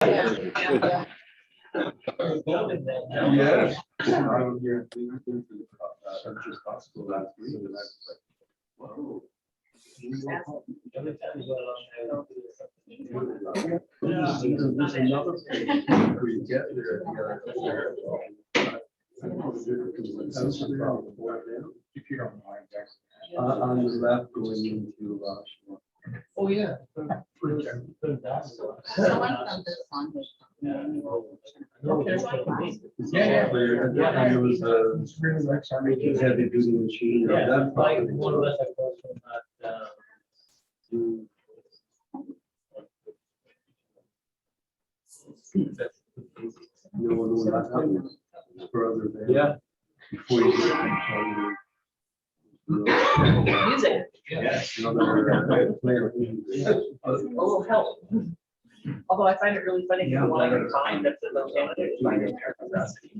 Yeah. Yes. I was here Central Hospital last week, and I was like, whoa. There's another where you get there. If you don't mind, on the left going into Oh, yeah. Someone from this one. yeah, it was a heavy duty machine. Yeah, That like property. more or less across from that. No, that happened further there. Yeah. Before you get to Music. Yes. another player. A little help. Although I find it really funny, because the one I can find that's in the candidate is my American recipe.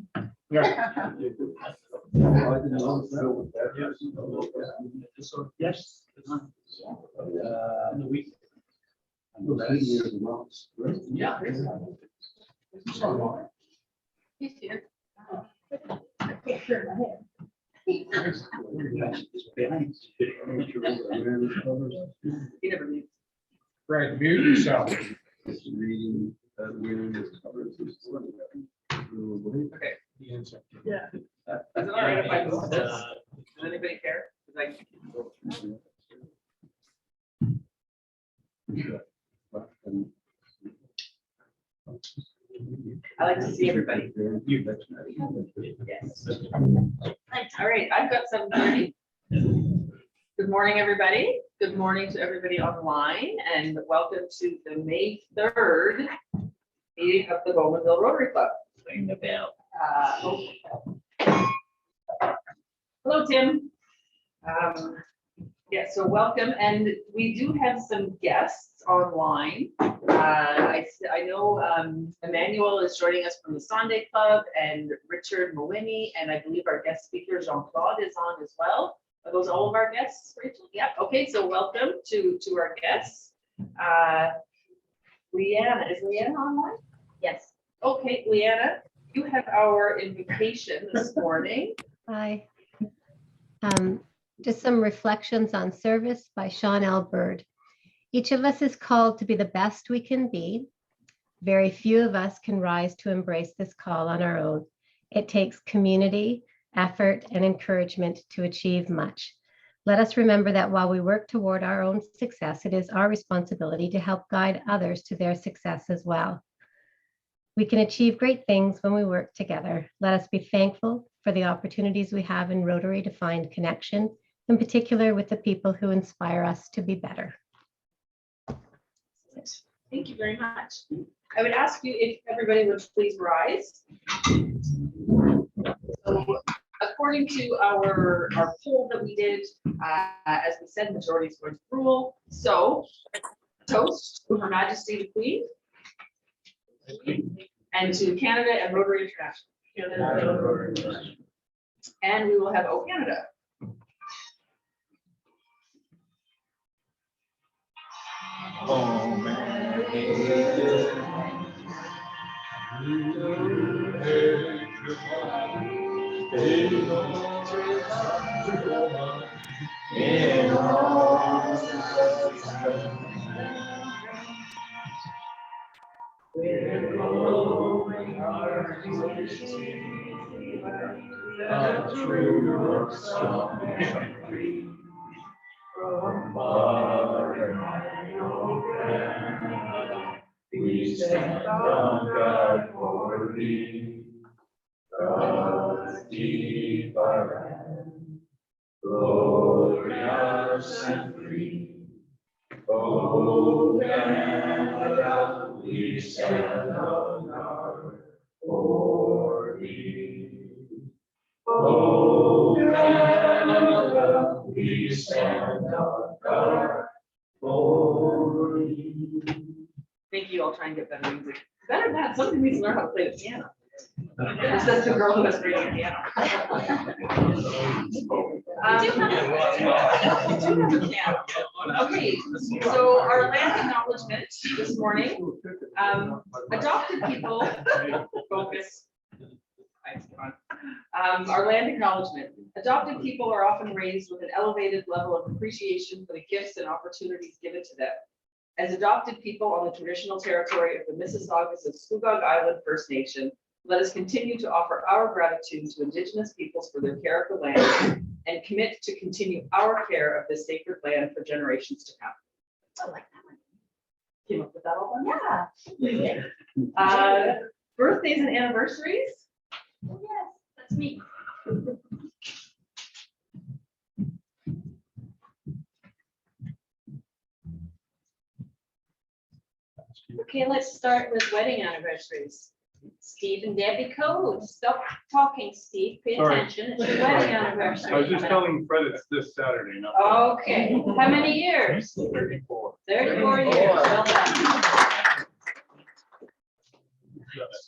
Yeah. I didn't know that. Yes. In the week. Years and months, right? Yeah. He's here. He never leaves. Right, mute yourself. Reading that we're covers. Okay. The answer. Yeah. Is it all right if I move this? Does anybody care? 'Cause I like to see everybody. Yes. All right, I've got 7:30. Good morning, everybody. Good morning to everybody online, and welcome to the May 3rd meeting of the Bowmanville Rotary Club. Ring the bell. Hello, Tim. Yeah, so welcome, and we do have some guests online. I know Emmanuel is joining us from the Sunday Club, and Richard Mawini, and I believe our guest speaker Jean-Claude is on as well. Are those all of our guests, Rachel? Yep. Okay, so welcome to our guests. Leanna, is Leanna online? Yes. Okay, Leanna, you have our invitation this morning. Hi. Just some reflections on service by Sean L. Bird. Each of us is called to be the best we can be. Very few of us can rise to embrace this call on our own. It takes community, effort, and encouragement to achieve much. Let us remember that while we work toward our own success, it is our responsibility to help guide others to their success as well. We can achieve great things when we work together. Let us be thankful for the opportunities we have in Rotary to find connection, in particular with the people who inspire us to be better. Thank you very much. I would ask you if everybody would please rise. So, according to our poll that we did, as we said, majority is going to rule. So, toast to Her Majesty the Queen, and to Canada and Rotary International. And we will have O Canada. Oh, man. We're going our A true strong and free from far and wide. We stand on guard for thee. God keep our hand, glorious and free. Oh, Canada, we stand on guard for thee. Oh, Canada, we stand on guard for thee. Thank you. I'll try and get better music. Better than that, somebody needs to learn how to play the piano. It says the girl who was reading piano. We do have a piano. Okay, so our land acknowledgement this morning, adopted people, focus. Our land acknowledgement. Adopted people are often raised with an elevated level of appreciation for the gifts and opportunities given to them. As adopted people on the traditional territory of the Mississaugas of Scugog Island First Nation, let us continue to offer our gratitude to Indigenous peoples for their care of the land and commit to continue our care of this sacred land for generations to come. I like that one. Came up with that all one? Yeah. Birthdays and anniversaries? Oh, yes, that's me. Okay, let's start with wedding anniversaries. Steve and Debbie Code. Stop talking, Steve. Pay Sorry. attention. It's your wedding anniversary. I was just telling Fred it's this Saturday, not. Okay, how many years? 34. 34 years. Well done.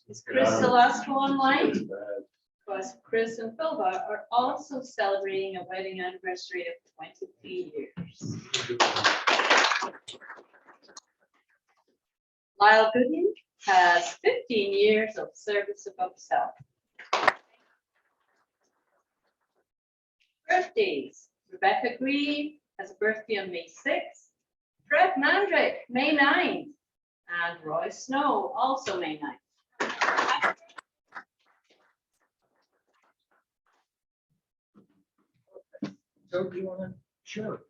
Is Chris the last one online? Plus Chris and Philva are also celebrating a wedding anniversary of 23 years. Lyle Gooding has 15 years of service above self. Birthdays. Rebecca Grieve has a birthday on May 6th. Fred Mandrick, May 9th. And Roy Snow, also May 9th. So do you want to? Sure.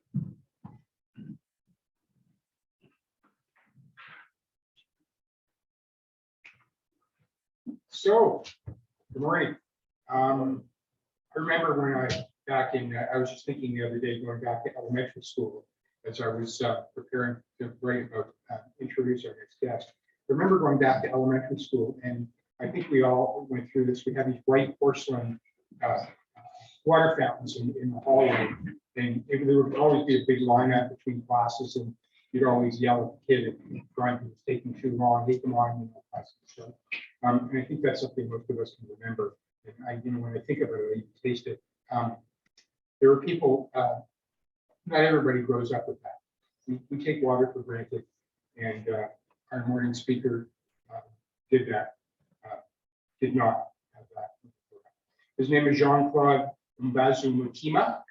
So, good morning. I remember when I was just thinking the other day, going back to elementary school, as I was preparing to write about, introduce our next guest. I remember going back to elementary school, and I think we all went through this. We had these white porcelain water fountains in the hallway, and there would always be a big lineup between classes, and you'd always yell at the kid in front who was taking too long, hey, come on, you know, so. And I think that's something most of us can remember. And when I think about it, I even taste it. There are people, not everybody grows up with that. We take water for granted, and our morning speaker did that, did not have that. His name is Jean-Claude Mbazu Mutima,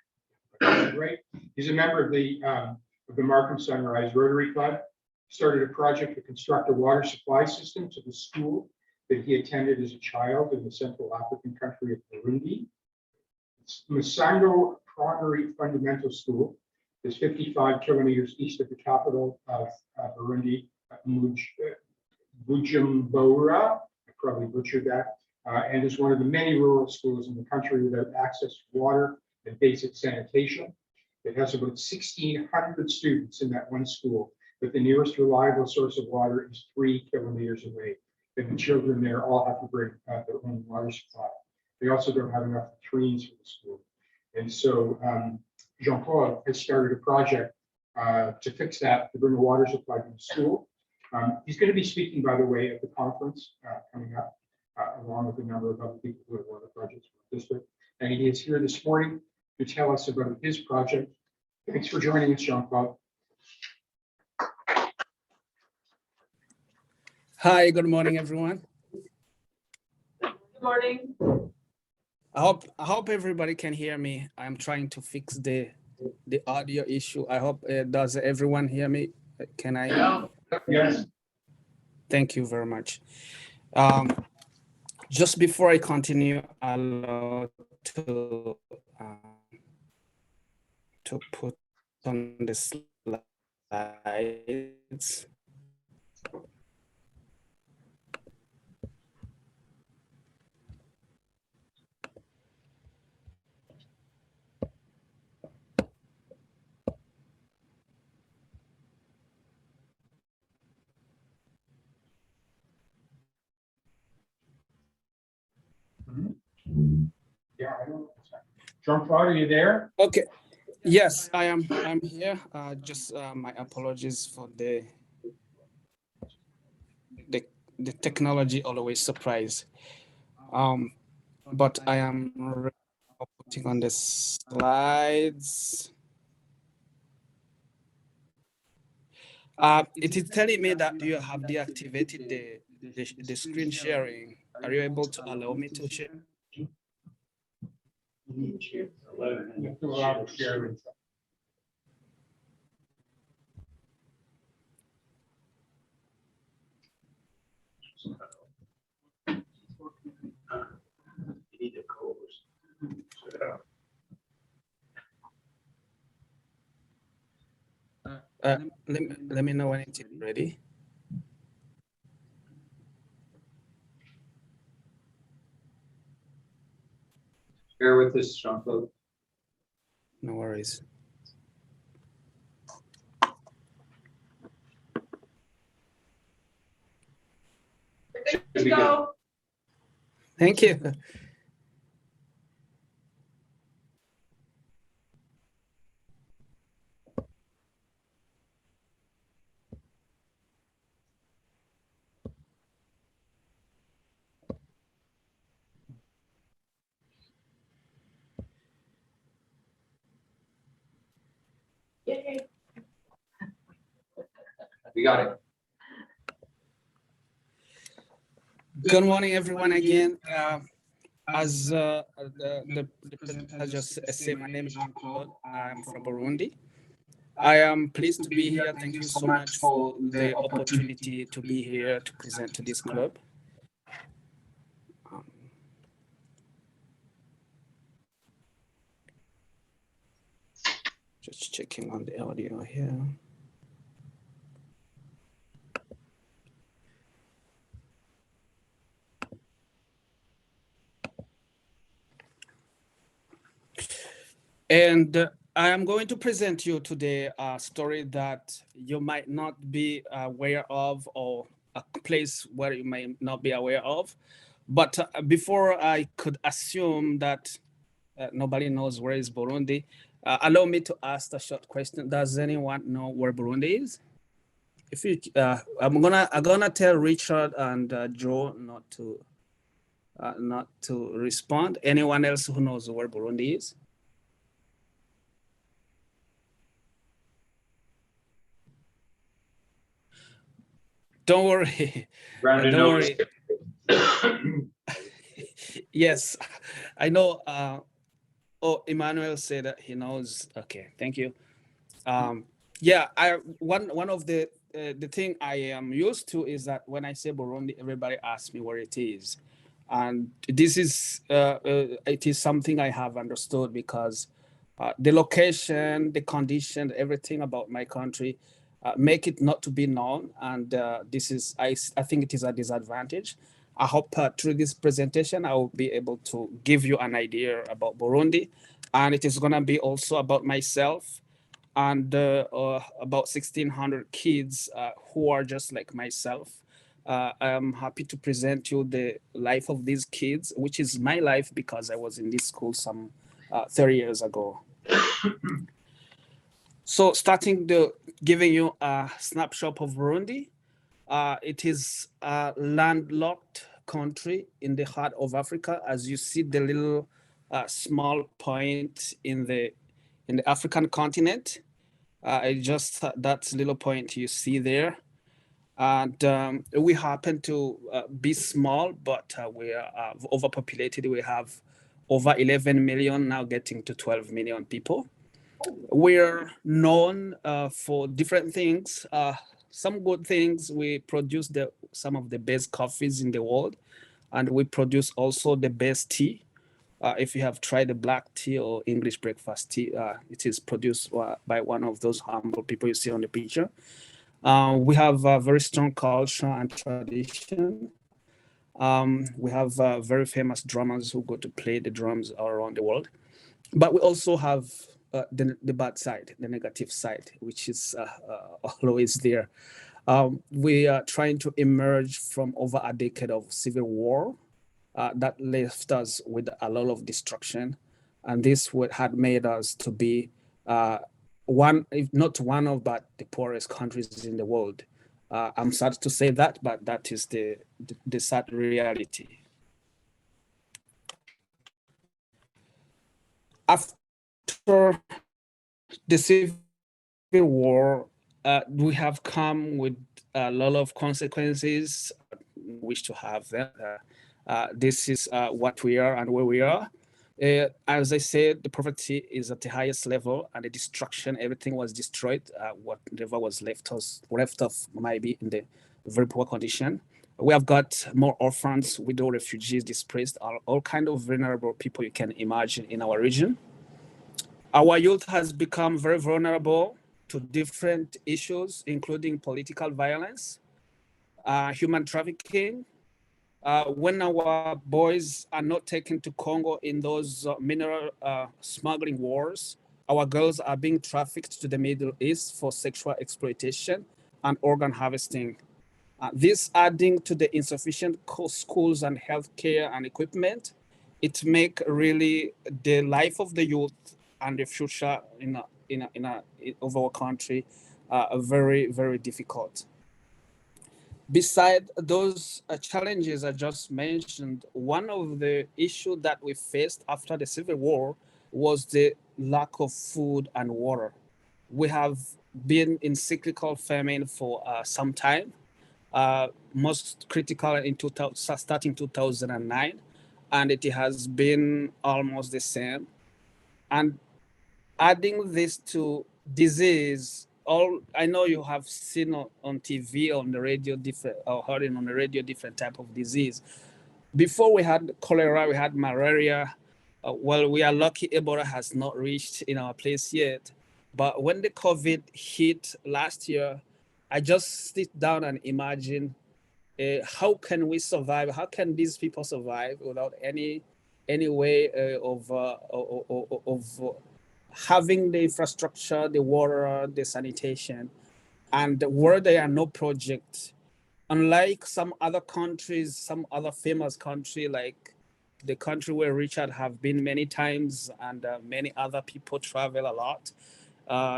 right? He's a member of the Markham Sunrise Rotary Club. Started a project to construct a water supply system to the school that he attended as a child in the Central African country of Burundi. Masango Primary Fundamental School is 55 kilometers east of the capital of Burundi, Bujumbura. I probably butchered that, and is one of the many rural schools in the country without access to water and basic sanitation. It has about 1,600 students in that one school, but the nearest reliable source of water is 3 kilometers away. And the children there all have to bring their own water supply. They also don't have enough latrines for the school. And so Jean-Claude has started a project to fix that, to bring a water supply to the school. He's going to be speaking, by the way, at the conference coming up, along with a number of other people who have water projects for the district. And he is here this morning to tell us about his project. Thanks for joining us, Jean-Claude. Hi, good morning, everyone. Good morning. I hope everybody can hear me. I'm trying to fix the audio issue. I hope does everyone hear me? Can I? Yes. Thank you very much. Just before I continue, I'll to put on the slides. Yeah, I don't. Jean-Claude, are you there? Okay. Yes, I am. I'm here. Just my apologies for the technology always surprise. But I am putting on the slides. It is telling me that you have deactivated the screen sharing. Are you able to allow me to share? You have to allow the sharing. Let me know when it's ready. Bear with us, Jean-Claude. No worries. Good to go. Thank you. Yay. We got it. Good morning, everyone. Again, as the presenter just said, my name is Jean-Claude. I'm from Burundi. I am pleased to be here. Thank you so much for the opportunity to be here to present to this club. Just checking on the audio here. And I am going to present you today a story that you might not be aware of, or a place where you may not be aware of. But before I could assume that nobody knows where is Burundi, allow me to ask a short question. Does anyone know where Burundi is? If you, I'm gonna tell Richard and Joe not to respond. Anyone else who knows where Burundi is? Don't worry. Brandon Don't knows. worry. Yes, I know. Oh, Emmanuel said that he knows. Okay, thank you. Yeah, one of the thing I am used to is that when I say Burundi, everybody asks me where it is, and this is it is something I have understood because the location, the condition, everything about my country make it not to be known, and this is I think it is a disadvantage. I hope through this presentation I will be able to give you an idea about Burundi, and it is gonna be also about myself and about 1,600 kids who are just like myself. I'm happy to present you the life of these kids, which is my life because I was in this school some 30 years ago. So starting giving you a snapshot of Burundi, it is a landlocked country in the heart of Africa. As you see the little small point in the African continent, just that little point you see there. And we happen to be small, but we are overpopulated. We have over 11 million, now getting to 12 million people. We're known for different things. Some good things, we produce some of the best coffees in the world, and we produce also the best tea. If you have tried the black tea or English breakfast tea, it is produced by one of those humble people you see on the picture. We have a very strong culture and tradition. We have very famous drummers who go to play the drums all around the world. But we also have the bad side, the negative side, which is always there. We are trying to emerge from over a decade of civil war that left us with a lot of destruction. And this had made us to be one, if not one of, but the poorest countries in the world. I'm sad to say that, but that is the sad reality. After the Civil War, we have come with a lot of consequences. Wish to have them. This is what we are and where we are. As I said, the poverty is at the highest level, and the destruction, everything was destroyed. Whatever was left off might be in the very poor condition. We have got more orphans, widow, refugees, displaced, all kind of vulnerable people you can imagine in our region. Our youth has become very vulnerable to different issues, including political violence, human trafficking. When our boys are not taken to Congo in those mineral smuggling wars, our girls are being trafficked to the Middle East for sexual exploitation and organ harvesting. This adding to the insufficient schools and healthcare and equipment, it make really the life of the youth and the future of our country very, very difficult. Beside those challenges I just mentioned, one of the issues that we faced after the Civil War was the lack of food and water. We have been in cyclical famine for some time, most critical in 2000, starting 2009, and it has been almost the same. And adding this to disease, all I know you have seen on TV, on the radio, different or heard on the radio, different type of disease. Before we had cholera, we had malaria. Well, we are lucky Ebola has not reached in our place yet. But when the COVID hit last year, I just sit down and imagine how can we survive? How can these people survive without any way of having the infrastructure, the water, the sanitation, and where there are no projects, unlike some other countries, some other famous country like the country where Richard have been many times and many other people travel a lot.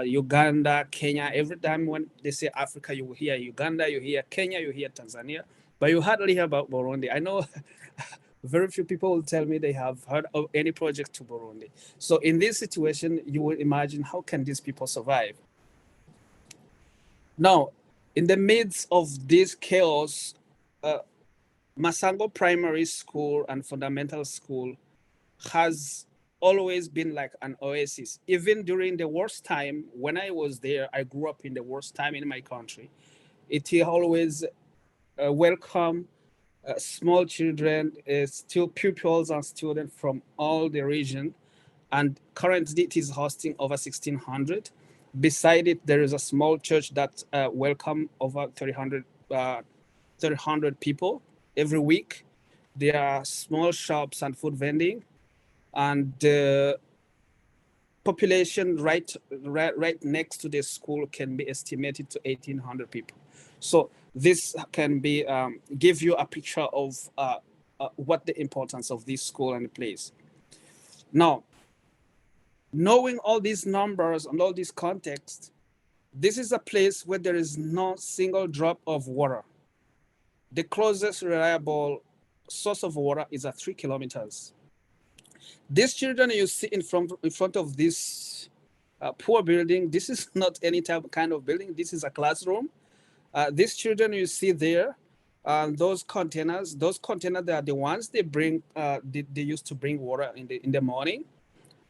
Uganda, Kenya, every time when they say Africa, you hear Uganda, you hear Kenya, you hear Tanzania, but you hardly hear about Burundi. I know very few people will tell me they have heard of any project to Burundi. So in this situation, you will imagine how can these people survive? Now, in the midst of this chaos, Masango Primary School and Fundamental School has always been like an oasis. Even during the worst time, when I was there, I grew up in the worst time in my country. It always welcome small children, still pupils and students from all the region. And currently it is hosting over 1,600. Beside it, there is a small church that welcome over 300 people every week. There are small shops and food vending, and the population right next to the school can be estimated to 1,800 people. So this can be give you a picture of what the importance of this school and the place. Now, knowing all these numbers and all this context, this is a place where there is no single drop of water. The closest reliable source of water is at 3 kilometers. These children you see in front of this poor building, this is not any kind of building. This is a classroom. These children you see there, those containers, they are the ones they bring. They used to bring water in the morning.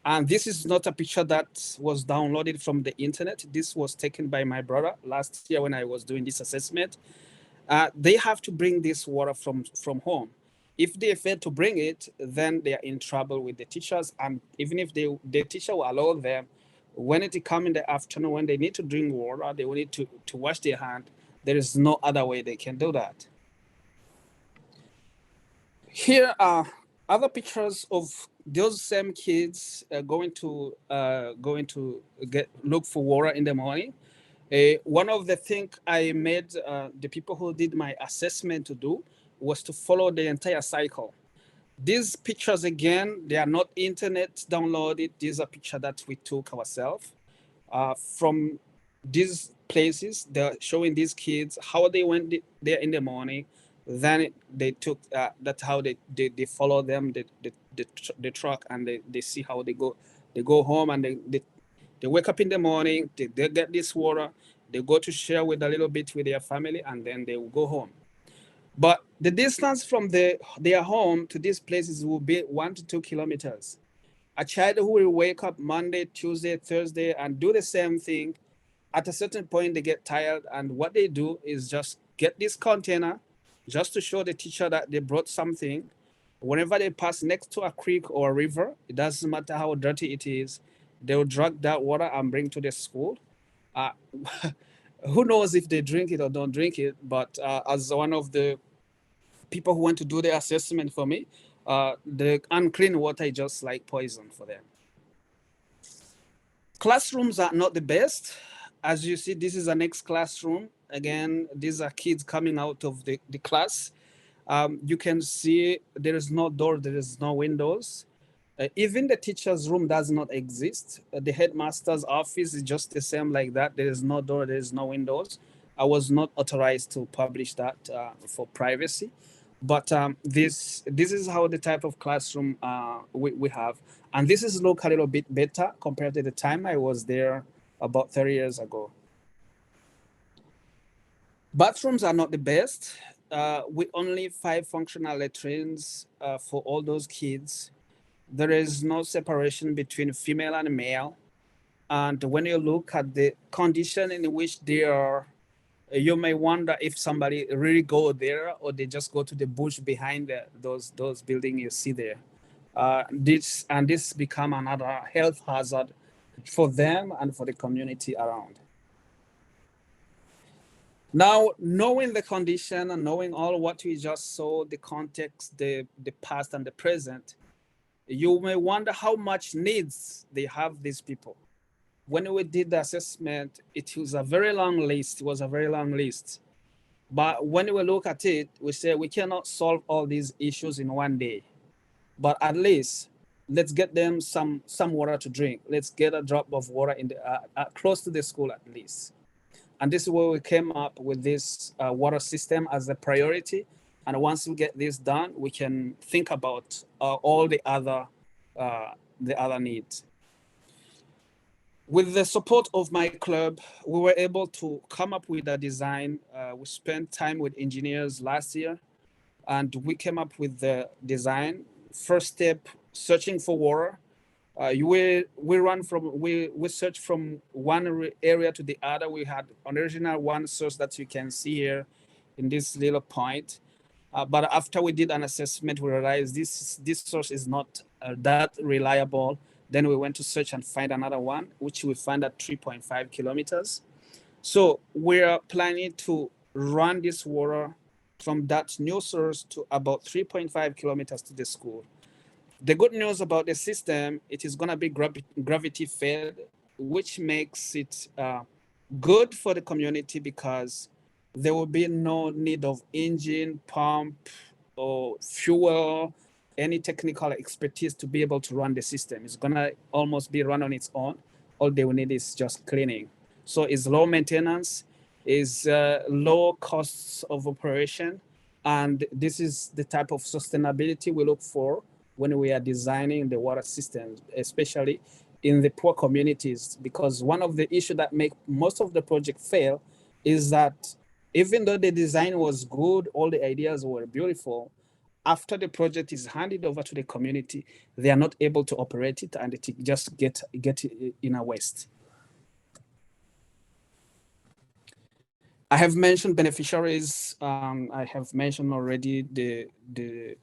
And this is not a picture that was downloaded from the internet. This was taken by my brother last year when I was doing this assessment. They have to bring this water from home. If they fail to bring it, then they are in trouble with the teachers. And even if the teacher will allow them, when it come in the afternoon, when they need to drink water, they will need to wash their hand. There is no other way they can do that. Here are other pictures of those same kids going to look for water in the morning. One of the things I made the people who did my assessment to do was to follow the entire cycle. These pictures, again, they are not internet downloaded. These are pictures that we took ourselves from these places. They're showing these kids how they went there in the morning. Then they took that's how they follow them, the truck, and they see how they go They go home and they wake up in the morning, they get this water, they go to share with a little bit with their family, and then they will go home. But the distance from their home to these places will be 1 to 2 kilometers. A child who will wake up Monday, Tuesday, Thursday, and do the same thing, at a certain point they get tired, and what they do is just get this container just to show the teacher that they brought something. Whenever they pass next to a creek or a river, it doesn't matter how dirty it is, they'll drag that water and bring to the school. Uh, who knows if they drink it or don't drink it, but as one of the people who went to do the assessment for me, the unclean water is just like poison for them. Classrooms are not the best. As you see, this is the next classroom. Again, these are kids coming out of the class. You can see there is no door, there is no windows. Even the teacher's room does not exist. The headmaster's office is just the same like that. There is no door, there is no windows. I was not authorized to publish that for privacy. But this is how the type of classroom we have. And this is look a little bit better compared to the time I was there about 30 years ago. Bathrooms are not the best. With only 5 functional latrines for all those kids. There is no separation between female and male. And when you look at the condition in which they are, you may wonder if somebody really go there or they just go to the bush behind those buildings you see there. This become another health hazard for them and for the community around. Now, knowing the condition and knowing all what we just saw, the context, the past and the present, you may wonder how much needs they have, these people. When we did the assessment, it was a very long list. It was a very long list. But when we look at it, we say we cannot solve all these issues in one day. But at least let's get them some water to drink. Let's get a drop of water in the close to the school at least. And this is where we came up with this water system as a priority. And once we get this done, we can think about all the other needs. With the support of my club, we were able to come up with a design. We spent time with engineers last year, and we came up with the design. First step, searching for water. We search from one area to the other. We had an original one source that you can see here in this little point. But after we did an assessment, we realized this source is not that reliable. Then we went to search and find another one, which we found at 3.5 kilometers. So we're planning to run this water from that new source to about 3.5 kilometers to the school. The good news about the system, it is going to be gravity fed, which makes it good for the community because there will be no need of engine, pump, or fuel, any technical expertise to be able to run the system. It's going to almost be run on its own. All they will need is just cleaning. So it's low maintenance, is low costs of operation. And this is the type of sustainability we look for when we are designing the water systems, especially in the poor communities, because one of the issues that make most of the project fail is that even though the design was good, all the ideas were beautiful, after the project is handed over to the community, they are not able to operate it and it just get in a waste. I have mentioned beneficiaries. I have mentioned already the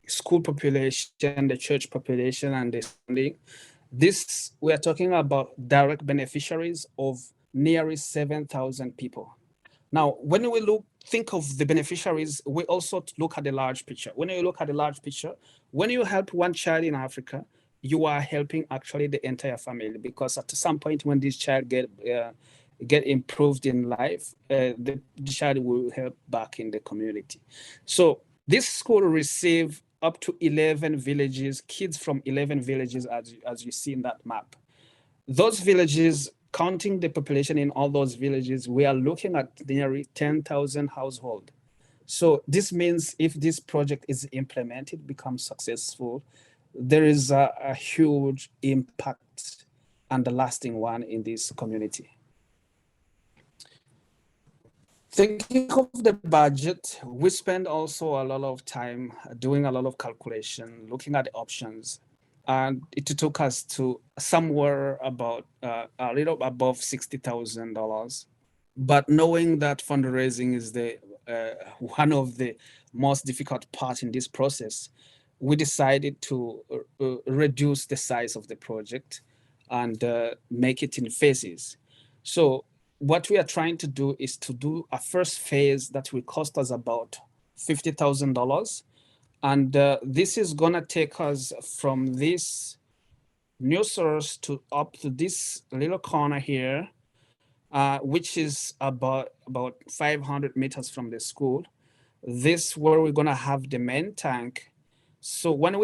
school population, the church population, and the funding. This, we are talking about direct beneficiaries of nearly 7,000 people. Now, when we think of the beneficiaries, we also look at the large picture. When you look at the large picture, when you help one child in Africa, you are helping actually the entire family, because at some point when this child get improved in life, the child will help back in the community. So this school receive up to 11 villages, kids from 11 villages, as you see in that map. Those villages, counting the population in all those villages, we are looking at nearly 10,000 households. So this means if this project is implemented, becomes successful, there is a huge impact and a lasting one in this community. Thinking of the budget, we spend also a lot of time doing a lot of calculation, looking at the options, and it took us to somewhere about a little above $60,000. But knowing that fundraising is the one of the most difficult parts in this process, we decided to reduce the size of the project and make it in phases. So what we are trying to do is to do a first phase that will cost us about $50,000. And this is gonna take us from this new source to up to this little corner here, which is about 500 meters from the school. This where we're gonna have the main tank. So once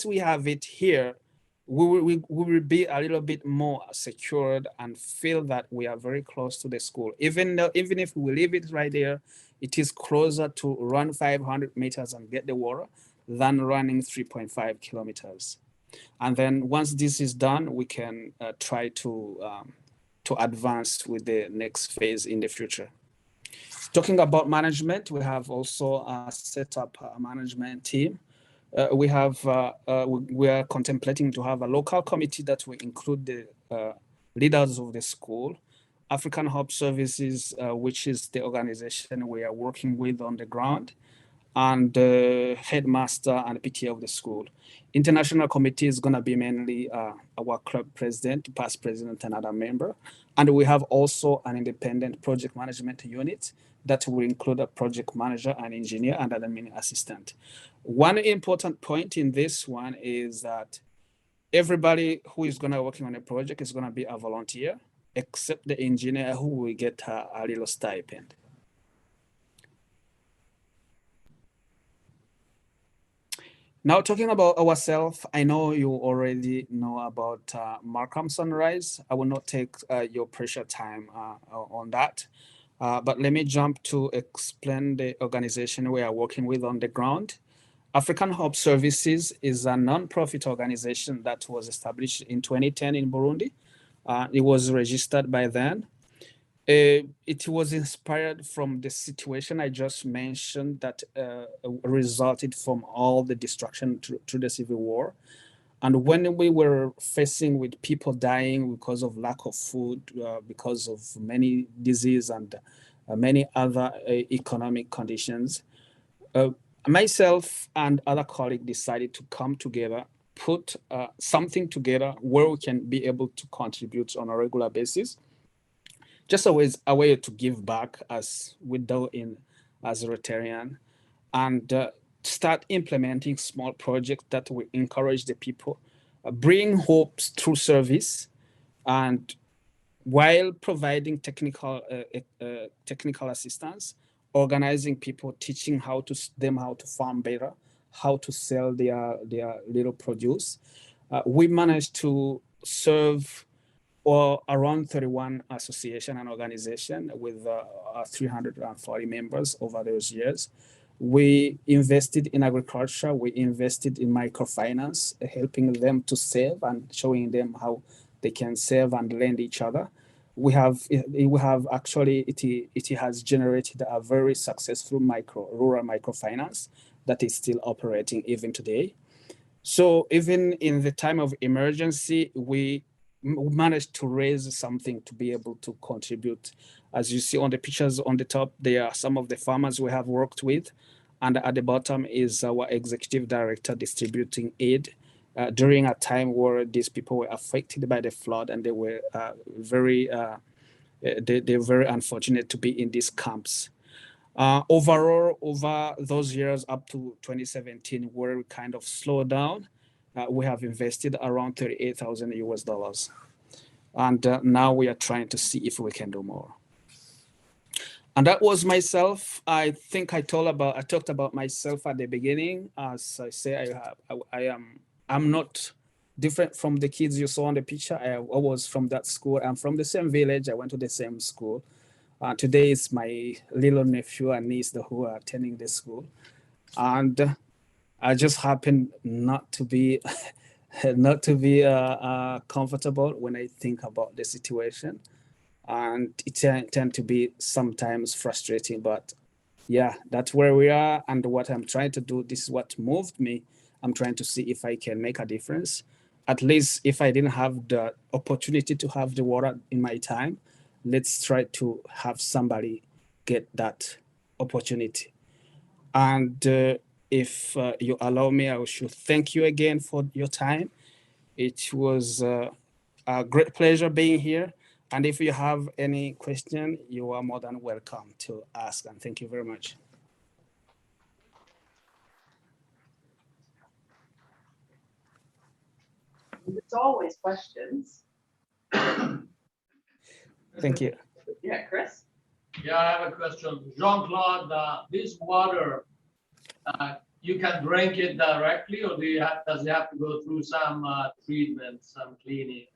we have it here, we will be a little bit more secured and feel that we are very close to the school. Even if we leave it right there, it is closer to run 500 meters and get the water than running 3.5 kilometers. And then once this is done, we can try to advance with the next phase in the future. Talking about management, we have also set up a management team. We are contemplating to have a local committee that will include the leaders of the school, African Hub Services, which is the organization we are working with on the ground, and the headmaster and PTA of the school. International committee is going to be mainly our club president, past president, and other member. And we have also an independent project management unit that will include a project manager, an engineer, and an admin assistant. One important point in this one is that everybody who is going to working on a project is going to be a volunteer, except the engineer who will get a little stipend. Now, talking about ourselves, I know you already know about Markham Sunrise. I will not take your precious time on that, but let me jump to explain the organization we are working with on the ground. African Hub Services is a non-profit organization that was established in 2010 in Burundi. It was registered by then. It was inspired from the situation I just mentioned that resulted from all the destruction through the Civil War. And when we were facing with people dying because of lack of food, because of many disease and many other economic conditions, myself and other colleagues decided to come together, put something together where we can be able to contribute on a regular basis. Just always a way to give back as we do as a Rotarian, and start implementing small projects that will encourage the people, bring hopes through service, and while providing technical assistance, organizing people, teaching them how to farm better, how to sell their little produce. We managed to serve around 31 association and organization with 340 members over those years. We invested in agriculture. We invested in microfinance, helping them to save and showing them how they can save and lend each other. We have actually, it has generated a very successful rural microfinance that is still operating even today. So even in the time of emergency, we managed to raise something to be able to contribute. As you see on the pictures on the top, there are some of the farmers we have worked with. And at the bottom is our executive director distributing aid during a time where these people were affected by the flood, and they were they're very unfortunate to be in these camps. Overall, over those years up to 2017, where we kind of slowed down, we have invested around $38,000 US. And now we are trying to see if we can do more. And that was myself. I think I talked about myself at the beginning. As I say, I'm not different from the kids you saw on the picture. I was from that school. I'm from the same village. I went to the same school. Today is my little nephew and niece who are attending the school. And I just happen not to be not to be comfortable when I think about the situation, and it tend to be sometimes frustrating. But yeah, that's where we are, and what I'm trying to do. This is what moved me. I'm trying to see if I can make a difference. At least if I didn't have the opportunity to have the water in my time, let's try to have somebody get that opportunity. And if you allow me, I should thank you again for your time. It was a great pleasure being here. And if you have any question, you are more than welcome to ask. And thank you very much. There's always questions. Thank you. Yeah, Chris? Yeah, I have a question. Jean-Claude, this water, you can drink it directly, or does it have to go through some treatment, some cleaning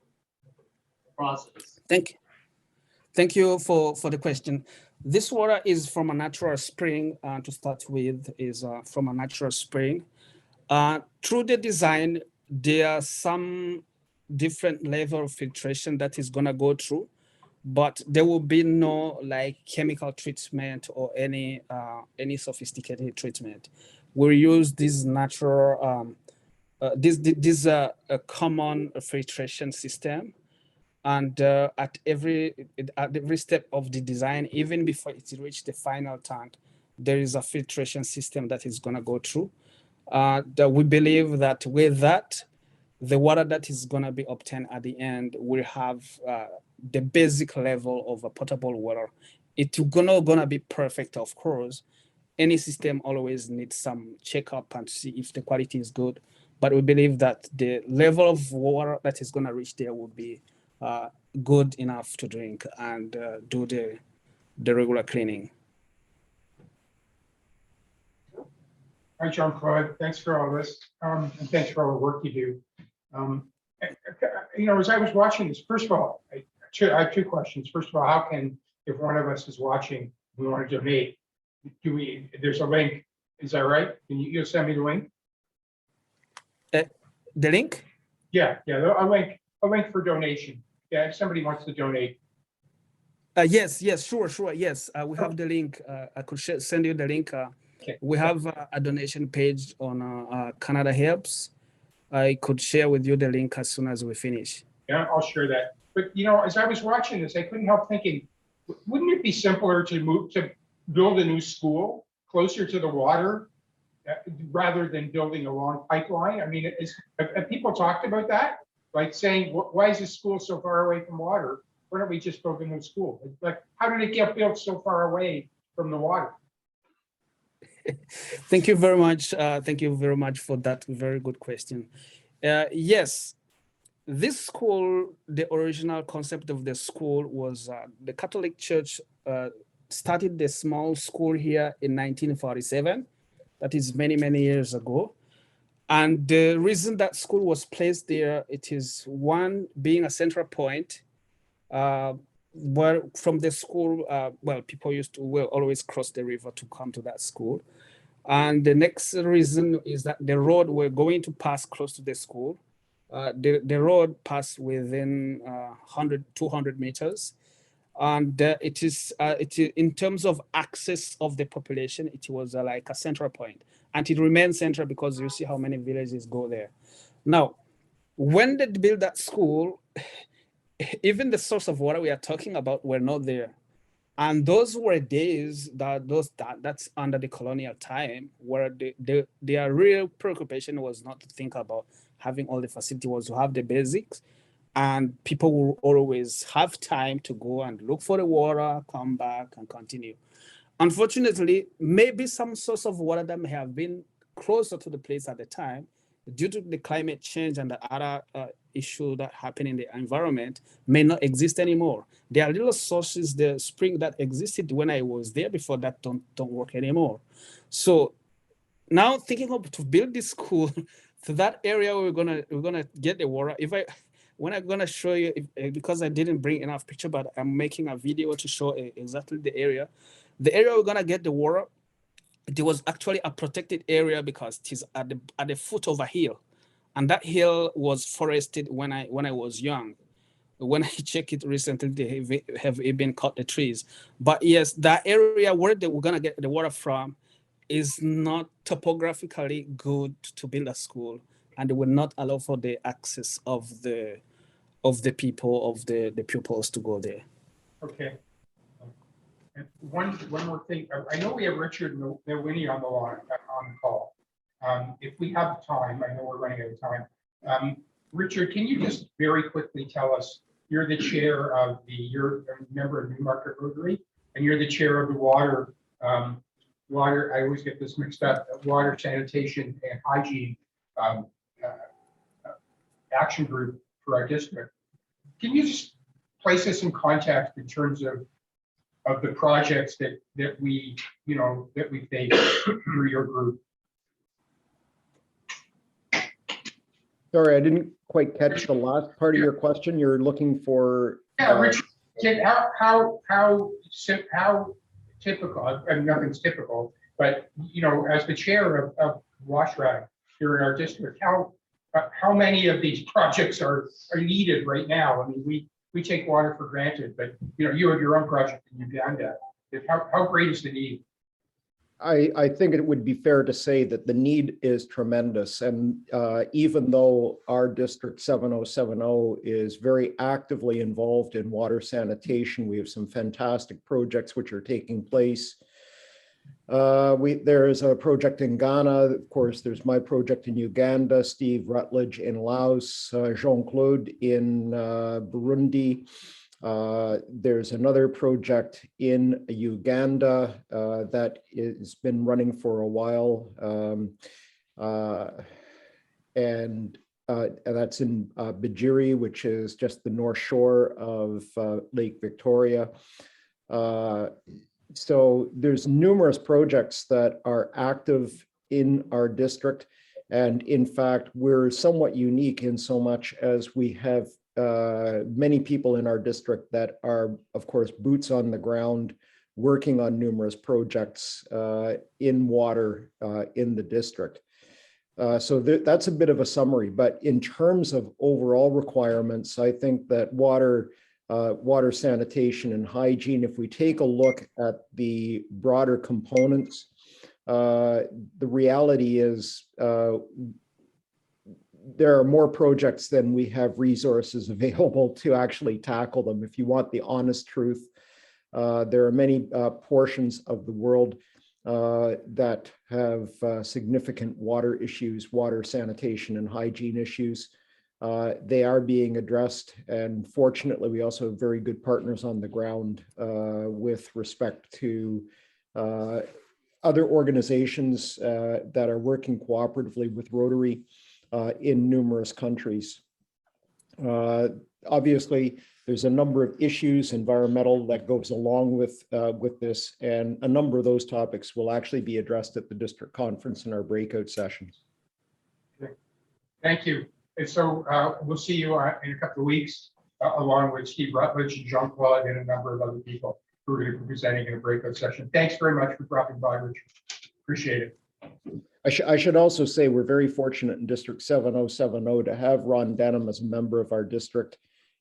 process? Thank you for the question. This water is from a natural spring. To start with, is from a natural spring. Through the design, there are some different level of filtration that is gonna go through, but there will be no like chemical treatment or any sophisticated treatment. We use this natural this a common filtration system, and at every step of the design, even before it reaches the final tank, there is a filtration system that is going to go through. That we believe that with that, the water that is going to be obtained at the end will have the basic level of a potable water. It's gonna be perfect, of course. Any system always needs some checkup and see if the quality is good. But we believe that the level of water that is gonna reach there will be good enough to drink and do the regular cleaning. Hi, Jean-Claude. Thanks for all this. And thanks for all the work you do. As I was watching this, first of all, I have two questions. First of all, how can, if one of us is watching, we want to donate, there's a link, is that right? Can you'll send me the link? The link? Yeah, a link for donation. Yeah, if somebody wants to donate. Yes, sure. Yes, we have the link. I could send you the link. Okay. We have a donation page on Canada Helps. I could share with you the link as soon as we finish. Yeah, I'll share that. But as I was watching this, I couldn't help thinking, wouldn't it be simpler to build a new school closer to the water rather than building a long pipeline? I mean, have people talked about that? Like saying, why is this school so far away from water? Why don't we just build a new school? Like, how did it get built so far away from the water? Thank you very much. Thank you very much for that very good question. Yes, this school, the original concept of the school was the Catholic Church started the small school here in 1947. That is many, many years ago. And the reason that school was placed there, it is one, being a central point where from the school, people will always cross the river to come to that school. And the next reason is that the road we're going to pass close to the school. The road passed within 200 meters. And it is in terms of access of the population, it was like a central point. And it remains central because you see how many villages go there. Now, when they built that school, even the source of water we are talking about were not there. And those were days that's under the colonial time, where their real preoccupation was not to think about having all the facility, was to have the basics, and people will always have time to go and look for the water, come back and continue. Unfortunately, maybe some source of water that may have been closer to the place at the time, due to the climate change and the other issue that happened in the environment, may not exist anymore. There are little sources, the spring that existed when I was there before that don't work anymore. So now thinking of to build this school to that area where we're gonna get the water. When I'm gonna show you, because I didn't bring enough picture, but I'm making a video to show exactly the area. The area we're gonna get the water, there was actually a protected area because it is at the foot of a hill, and that hill was forested when I was young. When I check it recently, they have even cut the trees. But yes, that area where they were gonna get the water from is not topographically good to build a school, and they will not allow for the access of the people of the pupils to go there. Okay. And one more thing. I know we have Richard Nowini on the line, on the call. If we have time, I know we're running out of time. Richard, can you just very quickly tell us, you're the chair of you're a member of Newmarket Rotary, and you're the chair of the water, I always get this mixed up, water sanitation and hygiene action group for our district. Can you just place us in context in terms of the projects that we face through your group? Sorry, I didn't quite catch the last part of your question. You're looking for. Yeah, Richard, how typical, I mean, nothing's typical, but, as the chair of WashRag here in our district, how many of these projects are needed right now? I mean, we take water for granted, but, you have your own project in Uganda. How great is the need? I think it would be fair to say that the need is tremendous. And even though our District 7070 is very actively involved in water sanitation, we have some fantastic projects which are taking place. There is a project in Ghana. Of course, there's my project in Uganda, Steve Rutledge in Laos, Jean-Claude in Burundi. There's another project in Uganda that has been running for a while, and that's in Bajiri, which is just the north shore of Lake Victoria. So there's numerous projects that are active in our district. And in fact, we're somewhat unique in so much as we have many people in our district that are, of course, boots on the ground, working on numerous projects in water in the district. So that's a bit of a summary, but in terms of overall requirements, I think that water sanitation and hygiene, if we take a look at the broader components, the reality is there are more projects than we have resources available to actually tackle them. If you want the honest truth, there are many portions of the world that have significant water issues, water sanitation and hygiene issues. They are being addressed, and fortunately, we also have very good partners on the ground with respect to other organizations that are working cooperatively with Rotary in numerous countries. Obviously, there's a number of issues, environmental, that goes along with this, and a number of those topics will actually be addressed at the district conference in our breakout sessions. Okay. Thank you. And so we'll see you in a couple of weeks, along with Steve Rutledge and Jean-Claude and a number of other people who are going to be presenting in a breakout session. Thanks very much for dropping by, Richard. Appreciate it. I should also say we're very fortunate in District 7070 to have Ron Denham as a member of our district.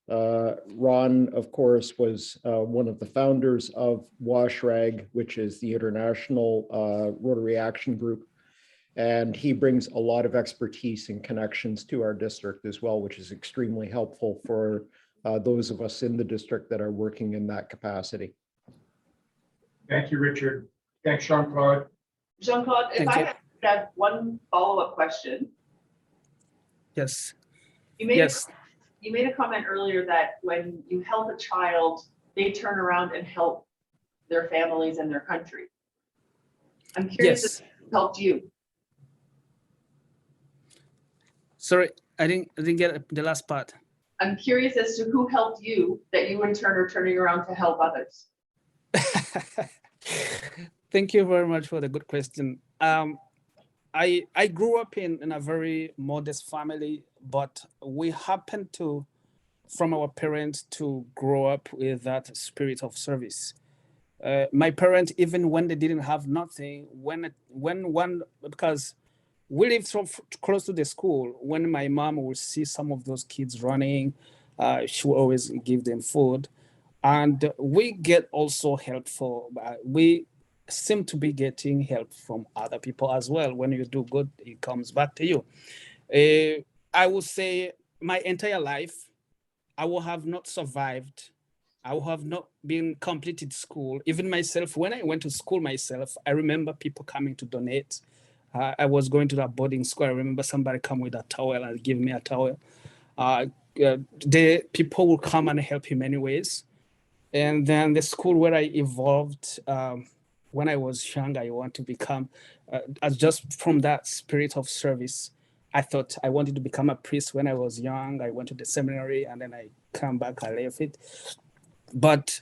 Ron, of course, was one of the founders of WashRag, which is the International Rotary Action Group. And he brings a lot of expertise and connections to our district as well, which is extremely helpful for those of us in the district that are working in that capacity. Thank you, Richard. Thanks, Jean-Claude. Jean-Claude, if I have one follow-up question. Yes. You made a comment earlier that when you help a child, they turn around and help their families and their country. I'm curious if it helped you. Sorry, I didn't get the last part. I'm curious as to who helped you that you in turn are turning around to help others. Thank you very much for the good question. I grew up in a very modest family, but we happened to, from our parents, to grow up with that spirit of service. My parents, even when they didn't have nothing, because we live so close to the school, when my mom would see some of those kids running, she would always give them food. And we get also help we seem to be getting help from other people as well. When you do good, it comes back to you. I would say my entire life, I would have not survived. I would have not been completed school. Even myself, when I went to school myself, I remember people coming to donate. I was going to that boarding school. I remember somebody come with a towel and give me a towel. The people will come and help in many ways. And then the school where I evolved, when I was young, I want to become, just from that spirit of service, I thought I wanted to become a priest when I was young. I went to the seminary and then I come back, I left it. But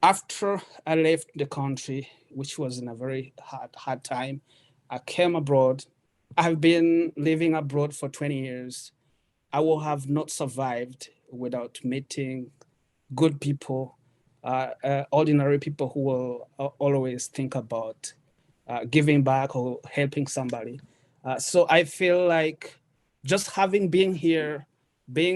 after I left the country, which was in a very hard time, I came abroad. I've been living abroad for 20 years. I will have not survived without meeting good people, ordinary people who will always think about giving back or helping somebody. So I feel like just having been here,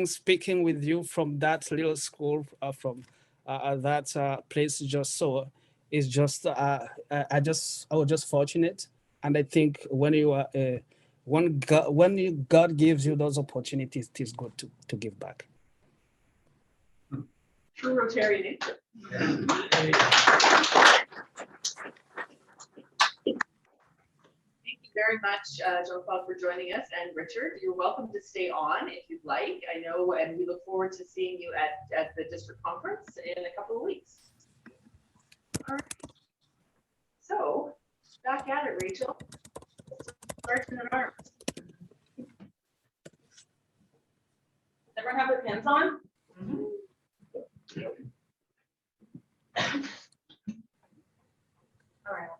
speaking with you from that little school, from that place, just so is just I was just fortunate, and I think when you are when God gives you those opportunities, it is good to give back. True Rotary nature. Thank you very much, Jean-Claude, for joining us, and Richard, you're welcome to stay on if you'd like. I know, and we look forward to seeing you at the district conference in a couple of weeks. All right. So, back at it, Rachel. Sergeant at Arms. Everyone have their pins on? All right.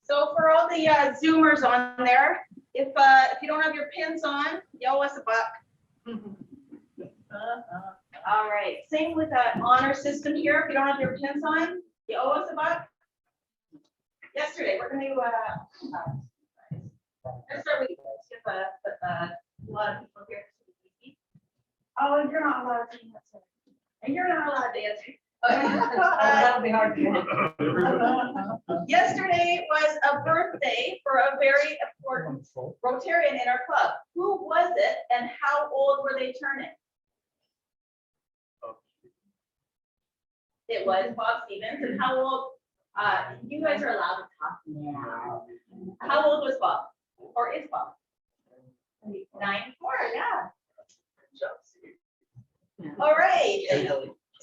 So for all the Zoomers on there, if you don't have your pins on, you owe us $1. All right. Same with that honor system here. If you don't have your pins on, you owe us $1. Yesterday, we're going to let's start with you guys. If a lot of people here. Oh, and you're not allowed to answer. And you're not allowed to answer. That'll be hard to do. Yesterday was a birthday for a very important Rotarian in our club. Who was it and how old were they turning? It was Bob Stevens. And how old? You guys are allowed to talk now. How old was Bob? Or is Bob? 94, yeah. All right.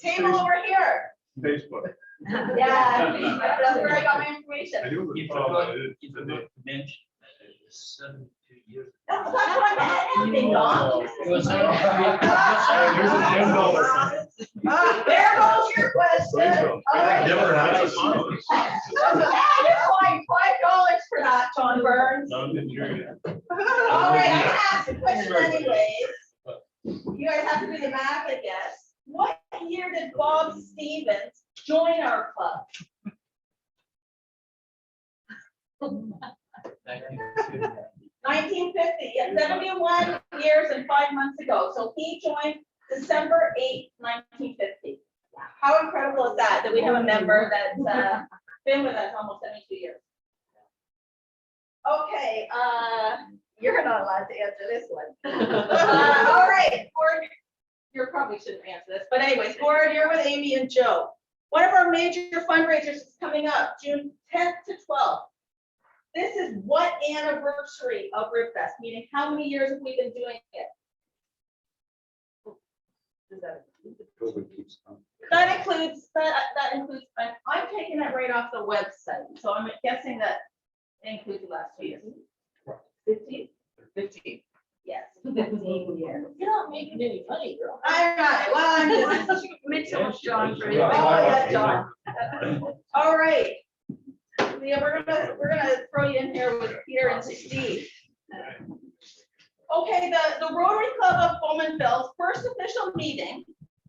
Table over here. Facebook. Yeah, that's where I got my information. I do. You forgot to mention 72 years. That's what I meant. Anything wrong? It was There goes your question. All right. Never had a phone. You're going $5 for that, John Burns. All right, I'm gonna ask the question anyways. You guys have to do the math, I guess. What year did Bob Stevens join our club? 1950, yeah, 71 years and 5 months ago. So he joined December 8, 1950. How incredible is that we have a member that's been with us almost 72 years? Okay, you're not allowed to answer this one. All right, Gord, you probably shouldn't answer this, but anyways, Gord, you're with Amy and Joe. One of our major fundraisers is coming up June 10th to 12th. This is what anniversary of RibFest, meaning how many years have we been doing it? That includes, I'm taking that right off the website, so I'm guessing that includes the last 2 years. 15? 15. Yes, 15 years. You're not making any money, girl. I'm not. Well, I'm just Mitchell's John for you. Oh, yeah, John. All right. Yeah, we're gonna throw you in here with Peter and Steve. Okay, the Rotary Club of Bowmanville's first official meeting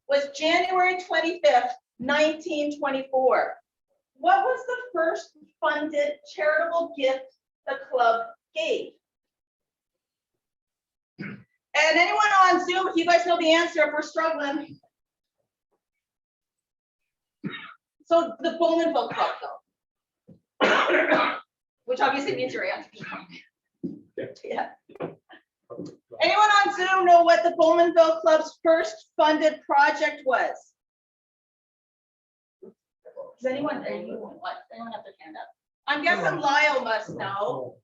was January 25th, 1924. What was the first funded charitable gift the club gave? And anyone on Zoom, if you guys know the answer, if we're struggling. So the Bowmanville Club, though. Which obviously means your answer. Yeah. Anyone on Zoom know what the Bowmanville Club's first funded project was? Does anyone have their hand up? I'm guessing Lyle must know.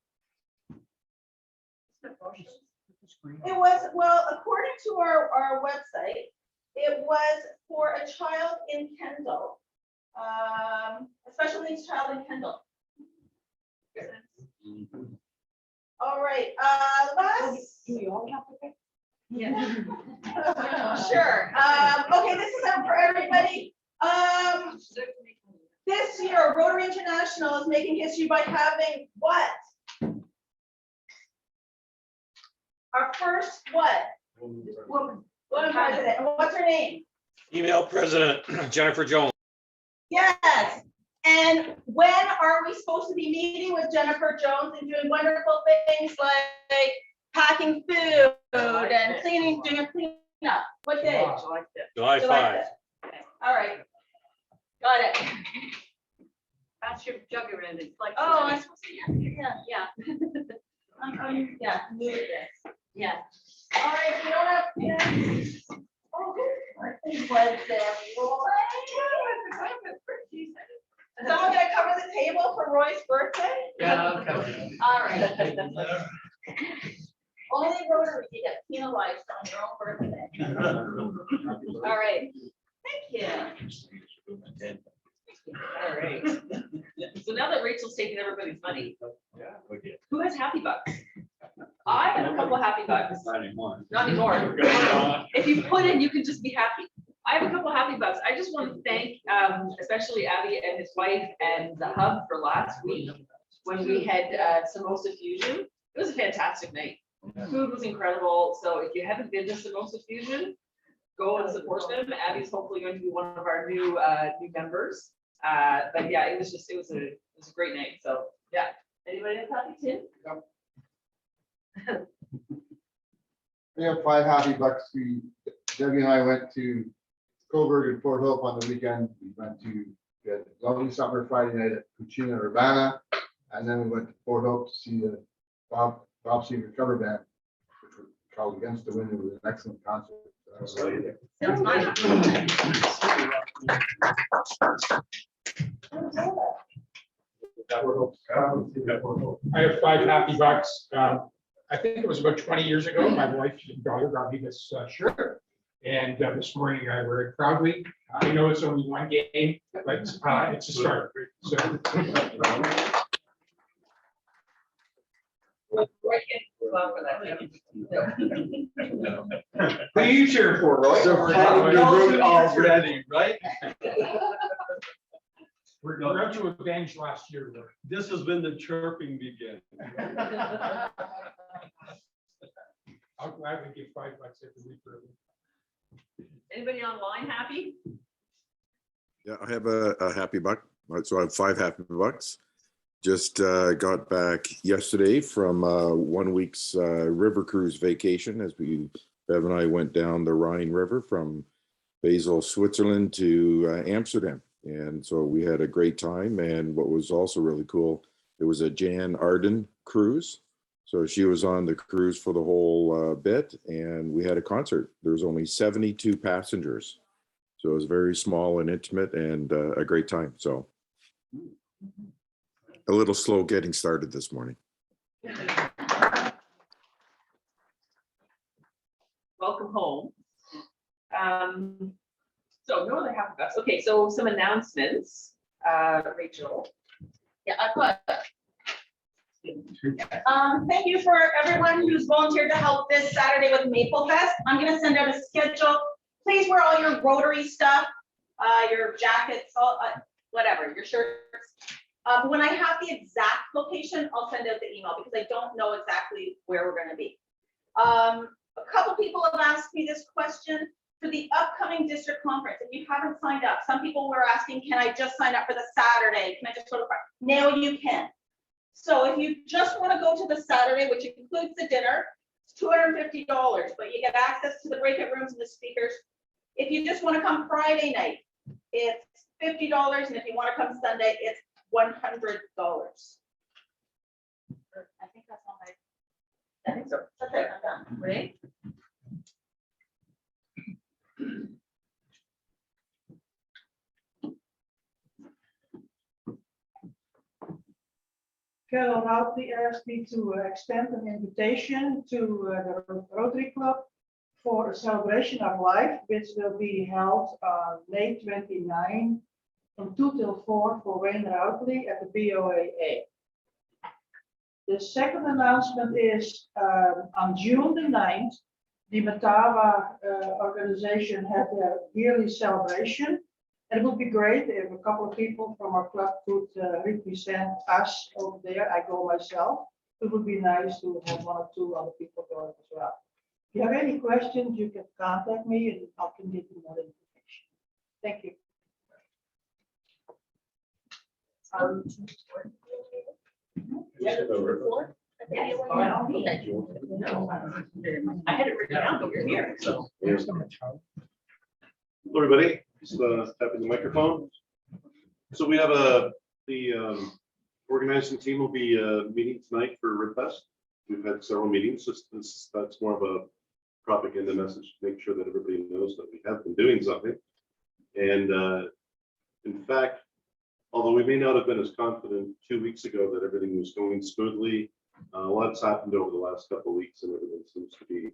It was, well, according to our website, it was for a child in Kendall. A special needs child in Kendall. All right, last. Do we all have to pick? Yeah. Sure. Okay, this is out for everybody. This year, Rotary International is making history by having what? Our first what? Woman president. And what's her name? Female president, Jennifer Jones. Yes. And when are we supposed to be meeting with Jennifer Jones and doing wonderful things like packing food and cleaning, doing a cleanup? What day? July 5. All right. Got it. That's your jug around it. Like. Oh, I'm supposed to, Yeah. yeah, move this. Yeah. All right, we don't have, yeah. Oh, I think was there. Someone gonna cover the table for Roy's birthday? Yeah, I'll cover it. All right. Only Rotary, you get penalized on your own birthday. All right. Thank you. All right. So now that Rachel's taking everybody's money, who has happy bucks? I have a couple of happy bucks. Not anymore. Not anymore. If you put in, you can just be happy. I have a couple of happy bucks. I just want to thank especially Abby and his wife and the hub for last week when we had samosa fusion. It was a fantastic night. Food was incredible. So if you haven't been to samosa fusion, go and support them. Abby's hopefully going to be one of our new members. But yeah, it was a great night. So yeah. Anybody have happy, Tim? We have 5 happy bucks. Debbie and I went to Coburg and Fort Hope on the weekend. We went to get a lovely summer Friday night at Cucina Urbana. And then we went to Fort Hope to see the Bob Seger cover band, which was called Against the Wind. It was an excellent concert. Sounds I have 5 happy bucks. I think it was about 20 years ago, my wife's daughter got me this shirt. And this morning I wear it proudly. I know it's only one game, but it's a start. So. Who are you cheering for, Roy? Already, right? We're out to avenge last year. This has been the chirping begin. I'll gladly give $5 every week for it. Anybody online happy? Yeah, I have a happy buck. So I have 5 happy bucks. Just got back yesterday from 1 week's river cruise vacation as Bev and I went down the Rhine River from Basel, Switzerland to Amsterdam. And so we had a great time. And what was also really cool, it was a Jan Arden cruise. So she was on the cruise for the whole bit, and we had a concert. There was only 72 passengers. So it was very small and intimate and a great time. So a little slow getting started this morning. Welcome home. So no other happy bucks. Okay, so some announcements. Rachel. Yeah, I've got. Thank you for everyone who's volunteered to help this Saturday with Maple Fest. I'm going to send out a schedule. Please wear all your Rotary stuff, your jackets, whatever, your shirts. When I have the exact location, I'll send out the email because I don't know exactly where we're going to be. A couple people have asked me this question. for the upcoming district conference, if you haven't signed up, some people were asking, can I just sign up for the Saturday? Can I just go to, now you can. So if you just want to go to the Saturday, which includes the dinner, it's $250, but you get access to the breakout rooms and the speakers. If you just want to come Friday night, it's $50, and if you want to come Sunday, it's $100. I think that's all I think so. That's it, I'm done. Right? Carol Rotary asked me to extend an invitation to the Rotary Club for a celebration of life, which will be held on May 29 from 2 till 4 for Wayne Routley at the BOAA. The second announcement is on June the 9th, the Matawa organization had their yearly celebration. And it would be great if a couple of people from our club could represent us over there. I go myself. It would be nice to have 1 or 2 other people going as well. If you have any questions, you can contact me and I can give you more information. Thank you. I had it written down, but you're here, so. Everybody, just tapping the microphone. So we have the organizing team will be meeting tonight for RibFest. We've had several meetings. That's more of a propaganda message to make sure that everybody knows that we have been doing something. And in fact, although we may not have been as confident 2 weeks ago that everything was going smoothly, a lot's happened over the last couple of weeks and everything seems to be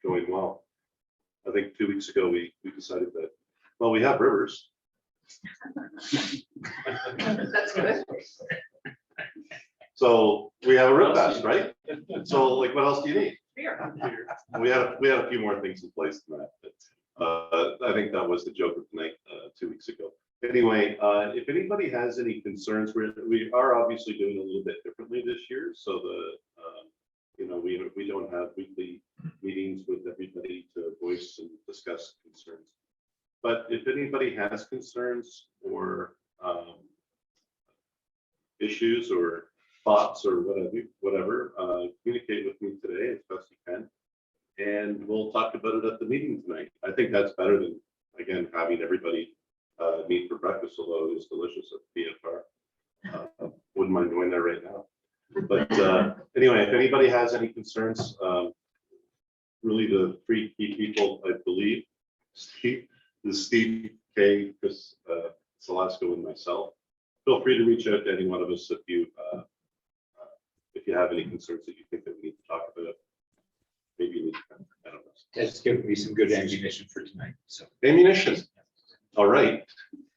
going well. I think 2 weeks ago, we decided that, well, we have rivers. That's good. So we have a rib fest, right? So like, what else do you need? Beer. We had a few more things in place than that. But, I think that was the joke of the night 2 weeks ago. Anyway, if anybody has any concerns, we are obviously doing a little bit differently this year. So we don't have weekly meetings with everybody to voice and discuss concerns. But if anybody has concerns or issues or thoughts or whatever, communicate with me today as best you can. And we'll talk about it at the meeting tonight. I think that's better than, again, having everybody meet for breakfast, although it is delicious at BFR. Wouldn't mind going there right now. But anyway, if anybody has any concerns, really the 3 key people, I believe, Steve, Kay, Chris, Salasco, and myself. Feel free to reach out to any one of us if you have any concerns that you think that we need to talk about. Maybe you need to, I don't know. That's giving me some good ammunition for tonight, so. Ammunition. All right.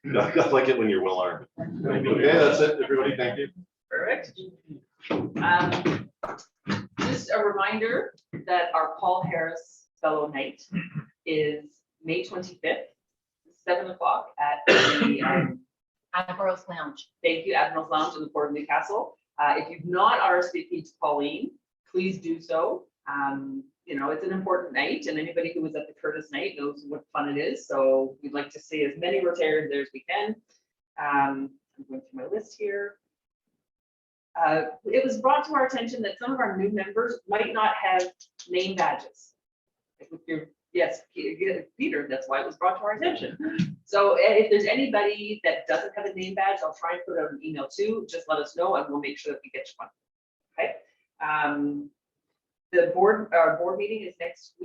I like it when you're well armed. Okay, that's it, everybody. Thank you. Perfect. Just a reminder that our Paul Harris Fellow Night is May 25th, 7 o'clock at the Admiral's Lounge. Thank you, Admiral's Lounge in the Port of Newcastle. If you've not RSVP'd to Pauline, please do so. It's an important night, and anybody who was at the Curtis night knows what fun it is. So we'd like to see as many Rotarians there as we can. I'm going through my list here. It was brought to our attention that some of our new members might not have name badges. Yes, Peter, that's why it was brought to our attention. So if there's anybody that doesn't have a name badge, I'll try and put out an email too. Just let us know and we'll make sure that we get you one. Okay. The our board meeting is next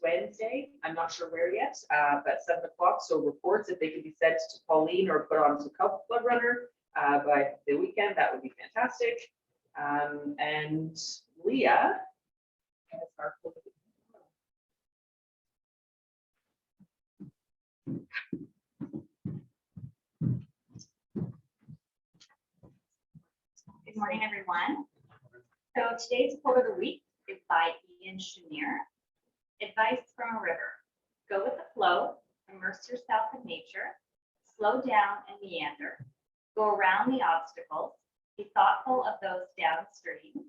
Wednesday. I'm not sure where yet, but 7 o'clock. So reports, if they can be sent to Pauline or put on to Blood Runner by the weekend, that would be fantastic. And Leah has our Good morning, everyone. So today's quote of the week is by Ian Chenier. Advice from a river. Go with the flow, immerse yourself in nature, slow down and meander, go around the obstacles, be thoughtful of those downstream,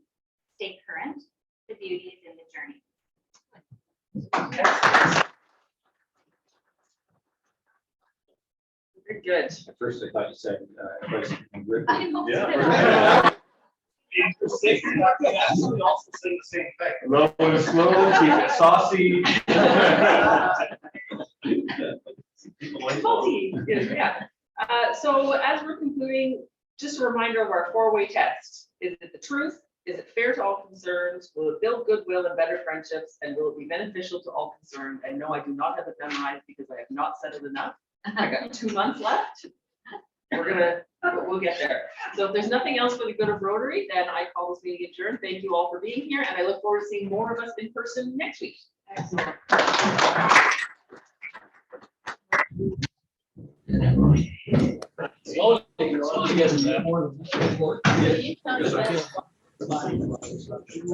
stay current, the beauty is in the journey. Very good. At first, I thought you said, advice from Rotary. I know. Yeah. They actually also say the same thing. Low and slow, keep it saucy. Salty, yeah. So as we're concluding, just a reminder of our four-way test. Is it the truth? Is it fair to all concerned? Will it build goodwill and better friendships? And will it be beneficial to all concerned? And no, I do not have it memorized because I have not said it enough. I got 2 months left. We'll get there. So if there's nothing else for the good of Rotary, then I call this meeting adjourned. Thank you all for being here, and I look forward to seeing more of us in person next week. Excellent. Slowly, slowly getting there. You sound better.